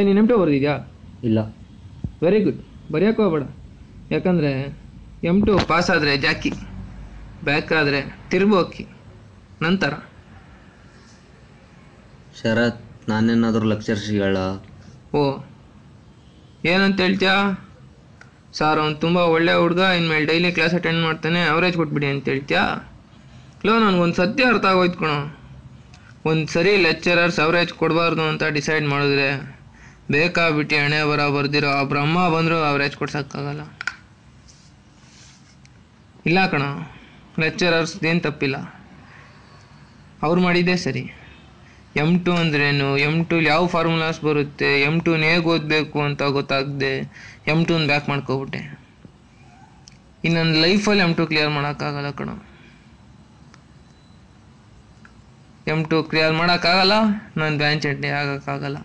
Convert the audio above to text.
ನೀನು M2 ಬರ್ದಿದ್ಯಾ? ಇಲ್ಲ. Very good. ಬರೆಯೋಕೆ ಹೋಗ್ಬೇಡ. ಯಾಕಂದರೆ M2 ಪಾಸ್ ಆದರೆ ಜಾಕಿ, ಬ್ಯಾಕ್ ಆದರೆ ತಿರ್ಬೋಕಿ. ನಂತರ ಶರತ್, ನಾನೇನಾದರೂ ಲೆಕ್ಚರ್ಸ್ಗಳ? ಓ, ಏನಂತ ಹೇಳ್ತೀಯಾ? ಸರ್ ಅವ್ನು ತುಂಬ ಒಳ್ಳೆ ಹುಡುಗ, ಇನ್ಮೇಲೆ ಡೈಲಿ ಕ್ಲಾಸ್ ಅಟೆಂಡ್ ಮಾಡ್ತಾನೆ, ಅವರೇಜ್ ಕೊಟ್ಬಿಡಿ ಅಂತ ಹೇಳ್ತೀಯಾ? ನನಗೊಂದು ಸತ್ಯ ಅರ್ಥ ಆಗೋಯ್ತು ಕಣೋ. ಒಂದು ಸರಿ ಲೆಕ್ಚರರ್ಸ್ ಅವರೇಜ್ ಕೊಡಬಾರ್ದು ಅಂತ ಡಿಸೈಡ್ ಮಾಡಿದ್ರೆ ಬೇಕಾಬಿಟ್ಟು ಹಣೆ ಬರ ಬರ್ದಿರೋ ಆ ಬ್ರಹ್ಮ ಬಂದರೂ ಅವರೇಜ್ ಕೊಡ್ಸೋಕ್ಕಾಗಲ್ಲ. ಇಲ್ಲ ಕಣೋ, ಲೆಕ್ಚರರ್ಸ್ ಏನು ತಪ್ಪಿಲ್ಲ, ಅವ್ರು ಮಾಡಿದ್ದೇ ಸರಿ. M2 ಅಂದ್ರೇನು, M2 ಯಾವ ಫಾರ್ಮುಲಾಸ್ ಬರುತ್ತೆ, M2 ಹೇಗೆ ಓದಬೇಕು ಅಂತ ಗೊತ್ತಾಗದೆ M2 ಬ್ಯಾಕ್ ಮಾಡ್ಕೊಬಿಟ್ಟೆ. ಇನ್ನೊಂದು ಲೈಫಲ್ಲಿ M2 ಕ್ಲಿಯರ್ ಮಾಡೋಕ್ಕಾಗಲ್ಲ ಕಣೋ. M2 ಕ್ಲಿಯರ್ ಮಾಡೋಕ್ಕಾಗಲ್ಲ, ನಾನು ಬ್ಯಾಂಚ್ ಚಟ್ನಿ ಆಗೋಕ್ಕಾಗಲ್ಲ.